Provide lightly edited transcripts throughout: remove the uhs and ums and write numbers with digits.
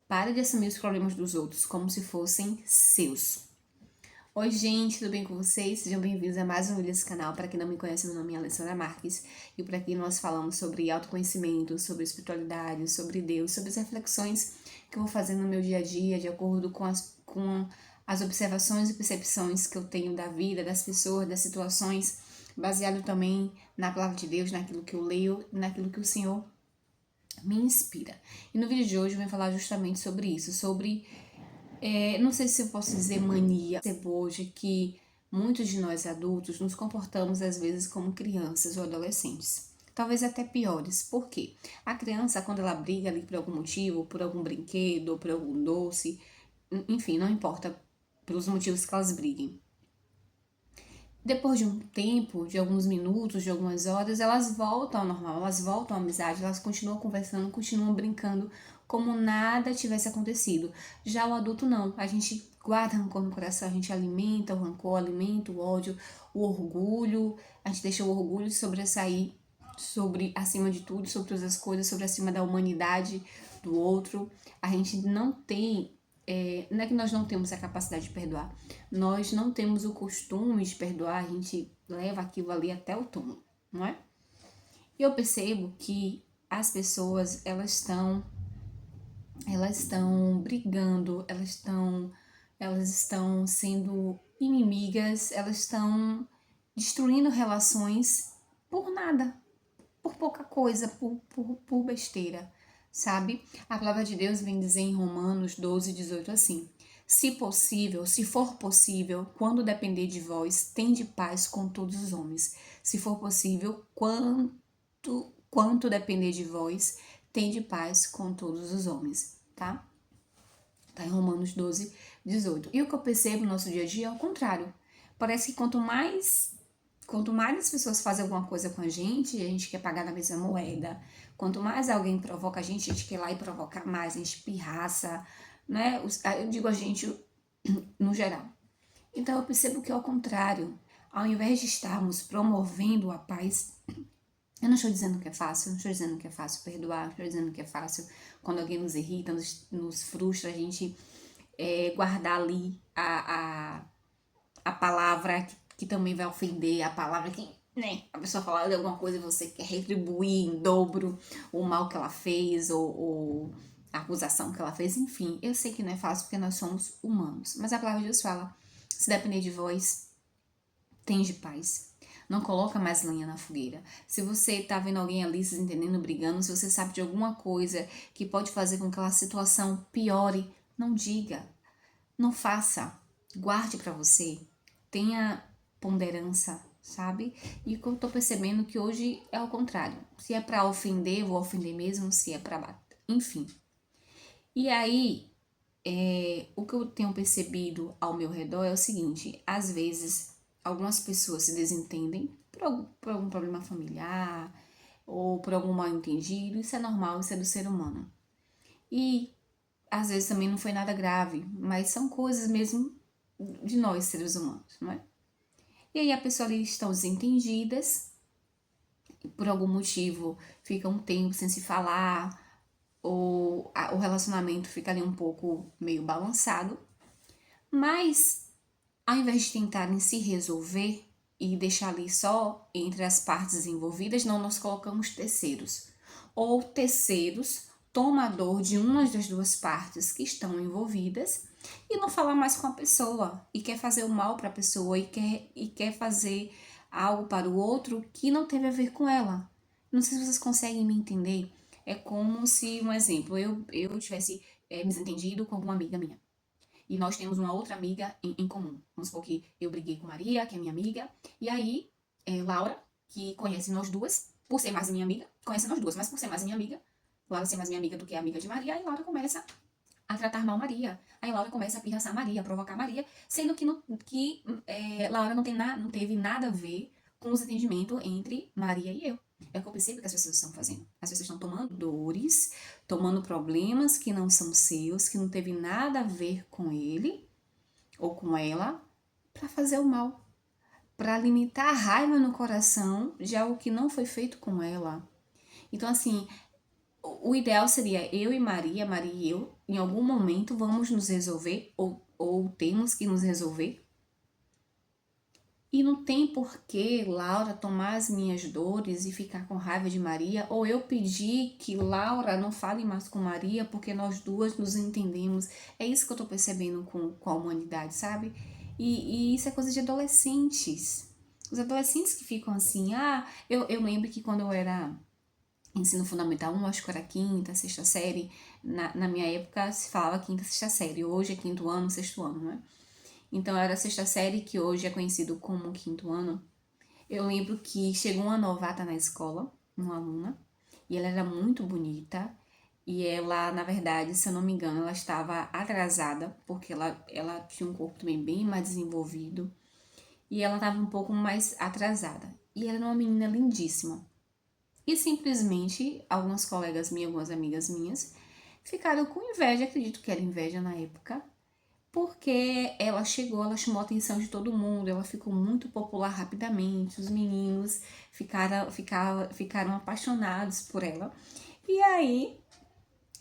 Pare de assumir os problemas dos outros como se fossem seus. Oi, gente, tudo bem com vocês? Sejam bem-vindos a mais um vídeo desse canal. Para quem não me conhece, meu nome é Alessandra Marques e por aqui nós falamos sobre autoconhecimento, sobre espiritualidade, sobre Deus, sobre as reflexões que eu vou fazendo no meu dia a dia, de acordo com as observações e percepções que eu tenho da vida, das pessoas, das situações, baseado também na palavra de Deus, naquilo que eu leio, naquilo que o Senhor me inspira. E no vídeo de hoje eu vou falar justamente sobre isso, sobre não sei se eu posso dizer mania, hoje que muitos de nós adultos nos comportamos às vezes como crianças ou adolescentes. Talvez até piores. Por quê? A criança, quando ela briga ali por algum motivo, por algum brinquedo, ou por algum doce, enfim, não importa pelos motivos que elas briguem. Depois de um tempo, de alguns minutos, de algumas horas, elas voltam ao normal, elas voltam à amizade, elas continuam conversando, continuam brincando como nada tivesse acontecido. Já o adulto não, a gente guarda rancor no coração, a gente alimenta o rancor, alimenta o ódio, o orgulho, a gente deixa o orgulho sobressair sobre acima de tudo, sobre todas as coisas, sobre acima da humanidade do outro. A gente não tem não é que nós não temos a capacidade de perdoar, nós não temos o costume de perdoar, a gente leva aquilo ali até o túmulo, não é? E eu percebo que as pessoas, elas estão brigando, elas estão sendo inimigas, elas estão destruindo relações por nada, por pouca coisa, por besteira, sabe? A palavra de Deus vem dizer em Romanos 12:18 assim: se possível, se for possível, quando depender de vós, tende paz com todos os homens. Se for possível, quanto depender de vós, tende paz com todos os homens, tá? Tá em Romanos 12:18. E o que eu percebo no nosso dia a dia é o contrário. Parece que quanto mais as pessoas fazem alguma coisa com a gente quer pagar na mesma moeda. Quanto mais alguém provoca a gente quer ir lá e provocar mais, a gente pirraça, né? Eu digo a gente no geral. Então eu percebo que é o contrário. Ao invés de estarmos promovendo a paz, eu não estou dizendo que é fácil, não estou dizendo que é fácil perdoar, não estou dizendo que é fácil quando alguém nos irrita, nos frustra, a gente guardar ali a palavra que também vai ofender, a palavra que, né, a pessoa falar de alguma coisa e você quer retribuir em dobro o mal que ela fez ou a acusação que ela fez, enfim. Eu sei que não é fácil porque nós somos humanos, mas a palavra de Deus fala, se depender de vós, tende paz. Não coloca mais lenha na fogueira. Se você tá vendo alguém ali se entendendo, brigando, se você sabe de alguma coisa que pode fazer com que aquela situação piore, não diga, não faça, guarde pra você, tenha ponderância, sabe? E o que eu tô percebendo que hoje é o contrário. Se é pra ofender, eu vou ofender mesmo, se é pra bater, enfim. E aí, o que eu tenho percebido ao meu redor é o seguinte: às vezes, algumas pessoas se desentendem por algum problema familiar ou por algum mal entendido, isso é normal, isso é do ser humano. E às vezes também não foi nada grave, mas são coisas mesmo de nós, seres humanos, não é? E aí a pessoa ali estão desentendidas, por algum motivo fica um tempo sem se falar, ou o relacionamento fica ali um pouco meio balançado, mas ao invés de tentarem se resolver e deixar ali só entre as partes envolvidas, não, nós colocamos terceiros. Ou terceiros tomador de uma das duas partes que estão envolvidas e não falar mais com a pessoa e quer fazer o mal para a pessoa e quer fazer algo para o outro que não teve a ver com ela. Não sei se vocês conseguem me entender. É como se, um exemplo, eu tivesse me desentendido com alguma amiga minha. E nós temos uma outra amiga em comum. Vamos supor que eu briguei com Maria, que é minha amiga, e aí Laura, que conhece nós duas, por ser mais minha amiga, conhece nós duas, mas por ser mais minha amiga, Laura ser mais minha amiga do que a amiga de Maria, aí Laura começa a tratar mal Maria. Aí Laura começa a pirraçar Maria, a provocar Maria, sendo que Laura não teve nada a ver com o desentendimento entre Maria e eu. É o que eu percebo que as pessoas estão fazendo. As pessoas estão tomando dores, tomando problemas que não são seus, que não teve nada a ver com ele ou com ela, para fazer o mal, para alimentar a raiva no coração de algo que não foi feito com ela. Então, assim, o ideal seria eu e Maria e eu, em algum momento vamos nos resolver, ou temos que nos resolver. E não tem por que Laura tomar as minhas dores e ficar com raiva de Maria, ou eu pedir que Laura não fale mais com Maria porque nós duas nos entendemos. É isso que eu tô percebendo com a humanidade, sabe? E isso é coisa de adolescentes. Os adolescentes que ficam assim, eu lembro que quando eu era ensino fundamental 1, acho que era quinta, sexta série, na minha época se falava quinta, sexta série, hoje é quinto ano, sexto ano, né? Então era a sexta série, que hoje é conhecido como quinto ano. Eu lembro que chegou uma novata na escola, uma aluna, e ela era muito bonita. E ela, na verdade, se eu não me engano, ela estava atrasada, porque ela tinha um corpo também bem mais desenvolvido. E ela estava um pouco mais atrasada. E ela era uma menina lindíssima. E simplesmente, algumas colegas minhas, algumas amigas minhas, ficaram com inveja, acredito que era inveja na época, porque ela chegou, ela chamou a atenção de todo mundo, ela ficou muito popular rapidamente, os meninos ficaram apaixonados por ela. E aí,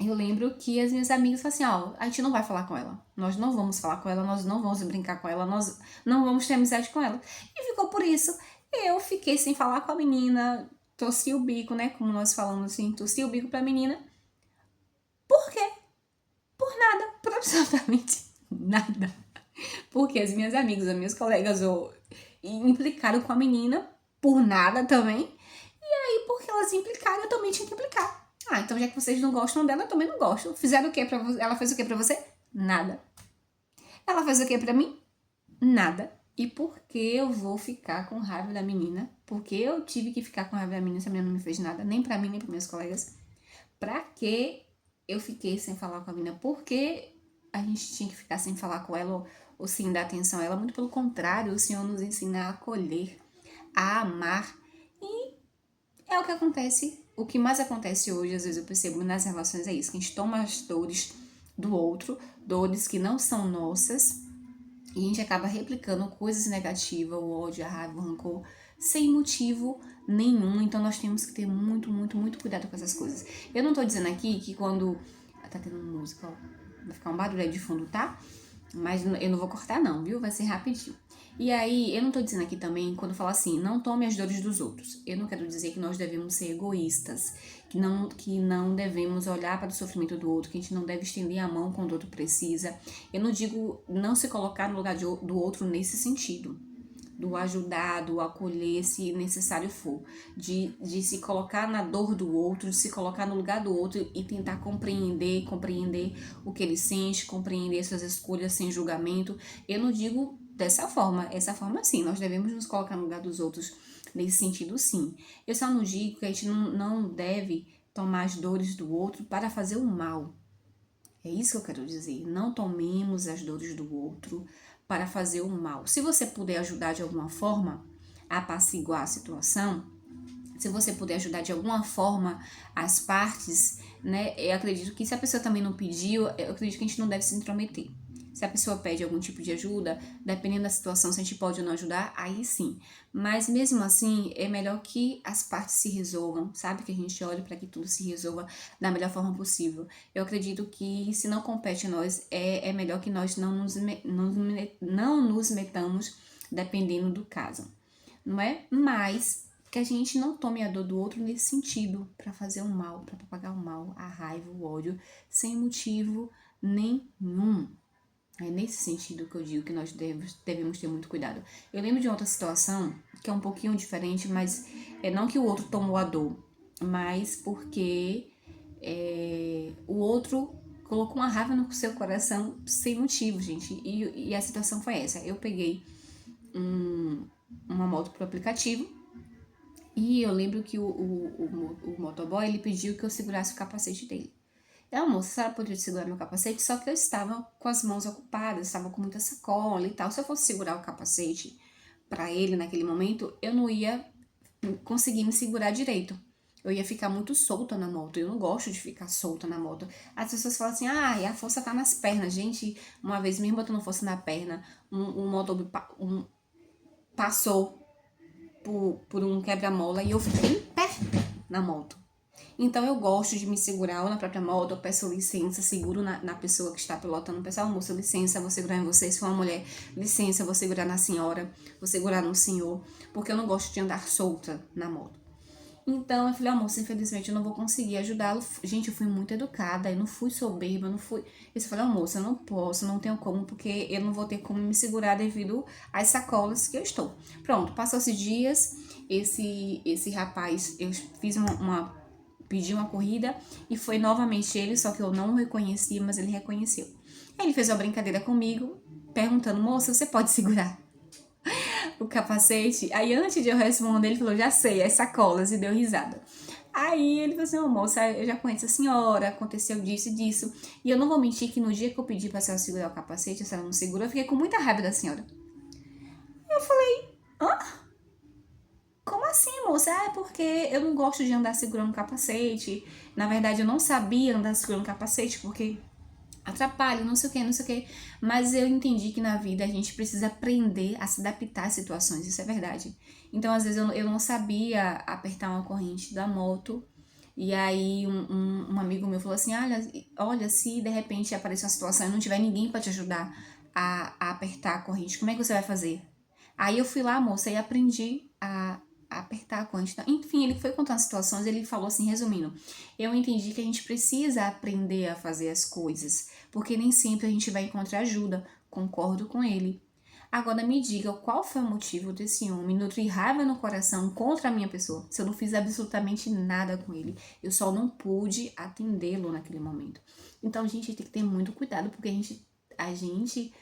eu lembro que as minhas amigas falaram assim, a gente não vai falar com ela, nós não vamos falar com ela, nós não vamos brincar com ela, nós não vamos ter amizade com ela. E ficou por isso. Eu fiquei sem falar com a menina, torci o bico, né, como nós falamos assim, torci o bico pra menina. Por quê? Por nada, por absolutamente nada. Porque as minhas amigas, as minhas colegas implicaram com a menina por nada também. E aí, porque elas implicaram, eu também tinha que implicar. Então já que vocês não gostam dela, eu também não gosto. Fizeram o que pra você? Ela fez o que pra você? Nada. Ela fez o que pra mim? Nada. E por que eu vou ficar com raiva da menina? Porque eu tive que ficar com raiva da menina se a menina não me fez nada, nem pra mim, nem para meus colegas. Pra que eu fiquei sem falar com a menina? Por que a gente tinha que ficar sem falar com ela ou sem dar atenção a ela? Muito pelo contrário, o Senhor nos ensina a acolher, a amar. E é o que acontece, o que mais acontece hoje, às vezes eu percebo nas relações, é isso, que a gente toma as dores do outro, dores que não são nossas, e a gente acaba replicando coisas negativas, o ódio, a raiva, o rancor, sem motivo nenhum. Então nós temos que ter muito, muito, muito cuidado com essas coisas. Eu não tô dizendo aqui que quando... Tá tendo música, ó. Vai ficar um barulho aí de fundo, tá? Mas eu não vou cortar não, viu? Vai ser rapidinho. E aí, eu não tô dizendo aqui também, quando eu falo assim, não tome as dores dos outros. Eu não quero dizer que nós devemos ser egoístas, que não devemos olhar para o sofrimento do outro, que a gente não deve estender a mão quando o outro precisa. Eu não digo não se colocar no lugar do outro nesse sentido, do ajudar, do acolher, se necessário for, de se colocar na dor do outro, de se colocar no lugar do outro e tentar compreender o que ele sente, compreender suas escolhas sem julgamento. Eu não digo dessa forma, essa forma sim, nós devemos nos colocar no lugar dos outros nesse sentido sim. Eu só não digo que a gente não deve tomar as dores do outro para fazer o mal. É isso que eu quero dizer. Não tomemos as dores do outro para fazer o mal. Se você puder ajudar de alguma forma a apaciguar a situação, se você puder ajudar de alguma forma as partes, né? Eu acredito que se a pessoa também não pediu, eu acredito que a gente não deve se intrometer. Se a pessoa pede algum tipo de ajuda, dependendo da situação, se a gente pode ou não ajudar, aí sim. Mas mesmo assim, é melhor que as partes se resolvam, sabe? Que a gente olhe para que tudo se resolva da melhor forma possível. Eu acredito que se não compete a nós, é melhor que nós não nos metamos dependendo do caso, não é? Mas que a gente não tome a dor do outro nesse sentido, para fazer o mal, para propagar o mal, a raiva, o ódio, sem motivo nenhum. É nesse sentido que eu digo que nós devemos ter muito cuidado. Eu lembro de outra situação que é um pouquinho diferente, mas é não que o outro tomou a dor, mas porque o outro colocou uma raiva no seu coração sem motivo, gente. E a situação foi essa. Eu peguei uma moto pro aplicativo e eu lembro que o motoboy, ele pediu que eu segurasse o capacete dele. Moça, a senhora poderia segurar meu capacete? Só que eu estava com as mãos ocupadas, estava com muita sacola e tal. Se eu fosse segurar o capacete para ele naquele momento, eu não ia conseguir me segurar direito. Eu ia ficar muito solta na moto. Eu não gosto de ficar solta na moto. As pessoas falam assim, a força tá nas pernas. Gente, uma vez mesmo botando força na perna, um motor passou por um quebra-mola e eu fiquei em pé na moto. Então eu gosto de me segurar ou na própria moto, eu peço licença, seguro na pessoa que está pilotando, pessoal, moça, licença, vou segurar em você, se for uma mulher, licença, vou segurar na senhora, vou segurar no senhor, porque eu não gosto de andar solta na moto. Então eu falei, moça, infelizmente eu não vou conseguir ajudá-lo. Gente, eu fui muito educada, eu não fui soberba, eu não fui. Eu falei, moça, eu não posso, não tenho como, porque eu não vou ter como me segurar devido às sacolas que eu estou. Pronto, passou-se dias, esse rapaz, eu fiz pedi uma corrida e foi novamente ele, só que eu não o reconheci, mas ele reconheceu. Aí ele fez uma brincadeira comigo, perguntando, moça, você pode segurar o capacete? Aí antes de eu responder, ele falou, já sei, é sacolas, e deu risada. Aí ele falou assim, moça, eu já conheço a senhora, aconteceu disso e disso. E eu não vou mentir que no dia que eu pedi pra senhora segurar o capacete, a senhora não segurou, eu fiquei com muita raiva da senhora. Eu falei, hã? Como assim, moça? Ah, é porque eu não gosto de andar segurando capacete. Na verdade, eu não sabia andar segurando capacete, porque atrapalha, não sei o que, não sei o que. Mas eu entendi que na vida a gente precisa aprender a se adaptar às situações, isso é verdade. Então, às vezes, eu não sabia apertar uma corrente da moto. E aí, um amigo meu falou assim: olha, se de repente aparecer uma situação e não tiver ninguém para te ajudar a apertar a corrente, como é que você vai fazer? Aí eu fui lá, moça, e aprendi a apertar a corrente. Enfim, ele foi contando situações, ele falou assim, resumindo, eu entendi que a gente precisa aprender a fazer as coisas, porque nem sempre a gente vai encontrar ajuda. Concordo com ele. Agora me diga qual foi o motivo desse homem nutrir raiva no coração contra a minha pessoa, se eu não fiz absolutamente nada com ele. Eu só não pude atendê-lo naquele momento. Então, a gente tem que ter muito cuidado, porque a gente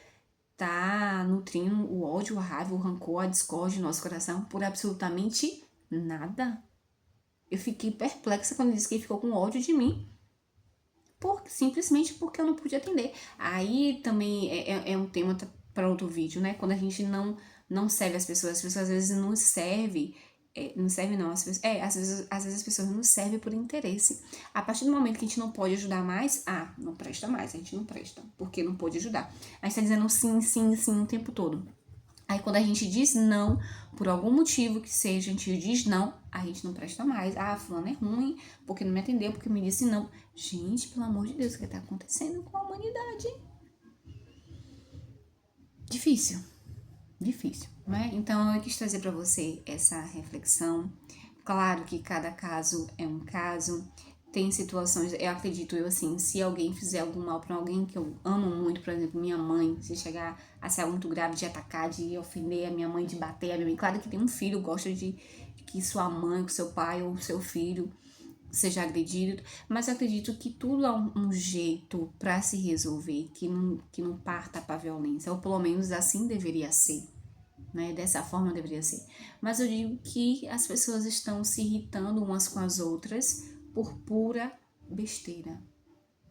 tá nutrindo o ódio, a raiva, o rancor, a discórdia no nosso coração por absolutamente nada. Eu fiquei perplexa quando ele disse que ele ficou com ódio de mim, simplesmente porque eu não pude atender. Aí também é um tema para outro vídeo, né? Quando a gente não serve as pessoas às vezes não servem. Não serve não, às vezes as pessoas não servem por interesse. A partir do momento que a gente não pode ajudar mais, não presta mais, a gente não presta, porque não pode ajudar. A gente tá dizendo sim, sim, sim o tempo todo. Aí quando a gente diz não, por algum motivo que seja, a gente diz não, a gente não presta mais. Fulano é ruim, porque não me atendeu, porque me disse não. Gente, pelo amor de Deus, o que tá acontecendo com a humanidade? Difícil, difícil, né? Então eu quis trazer para você essa reflexão. Claro que cada caso é um caso. Tem situações, eu acredito eu assim, se alguém fizer algum mal para alguém que eu amo muito, por exemplo, minha mãe, se chegar a ser algo muito grave, de atacar, de ofender a minha mãe, de bater a minha mãe. Claro que tem um filho, gosta de que sua mãe, seu pai ou seu filho seja agredido, mas eu acredito que tudo há um jeito para se resolver, que não parta para violência, ou pelo menos assim deveria ser, né? Dessa forma deveria ser. Mas eu digo que as pessoas estão se irritando umas com as outras por pura besteira,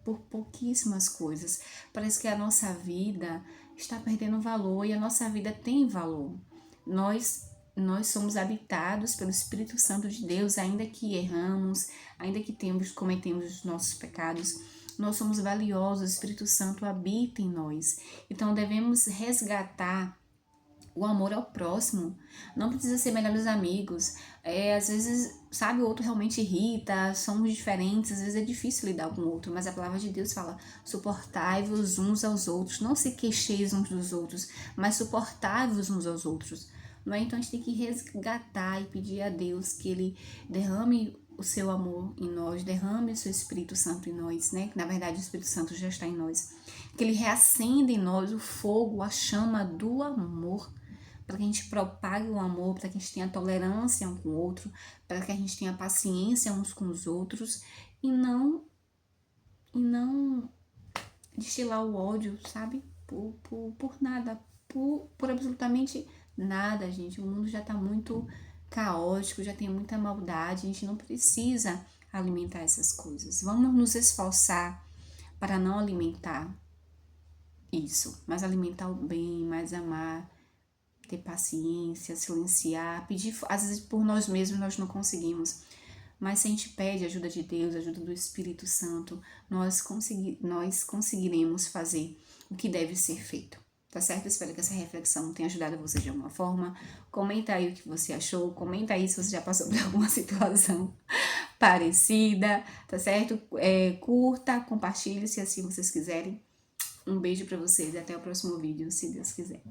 por pouquíssimas coisas. Parece que a nossa vida está perdendo valor e a nossa vida tem valor. Nós somos habitados pelo Espírito Santo de Deus, ainda que erramos, ainda que cometemos os nossos pecados, nós somos valiosos, o Espírito Santo habita em nós. Então devemos resgatar o amor ao próximo. Não precisa ser melhores amigos. Às vezes, sabe, o outro realmente irrita, somos diferentes, às vezes é difícil lidar com o outro, mas a palavra de Deus fala: suportai-vos uns aos outros, não se queixeis uns dos outros, mas suportai-vos uns aos outros. Não é? Então a gente tem que resgatar e pedir a Deus que Ele derrame o seu amor em nós, derrame o seu Espírito Santo em nós, né? Que na verdade o Espírito Santo já está em nós. Que Ele reacenda em nós o fogo, a chama do amor, para que a gente propague o amor, para que a gente tenha tolerância um com o outro, para que a gente tenha paciência uns com os outros e não destilar o ódio, sabe? Por nada, por absolutamente nada, gente. O mundo já está muito caótico, já tem muita maldade, a gente não precisa alimentar essas coisas. Vamos nos esforçar para não alimentar isso, mas alimentar o bem, mais amar, ter paciência, silenciar, pedir, às vezes por nós mesmos nós não conseguimos, mas se a gente pede ajuda de Deus, ajuda do Espírito Santo, nós conseguiremos fazer o que deve ser feito. tá certo? Espero que essa reflexão tenha ajudado você de alguma forma. Comenta aí o que você achou, comenta aí se você já passou por alguma situação parecida, tá certo? Curta, compartilhe se assim vocês quiserem. Um beijo pra vocês e até o próximo vídeo, se Deus quiser.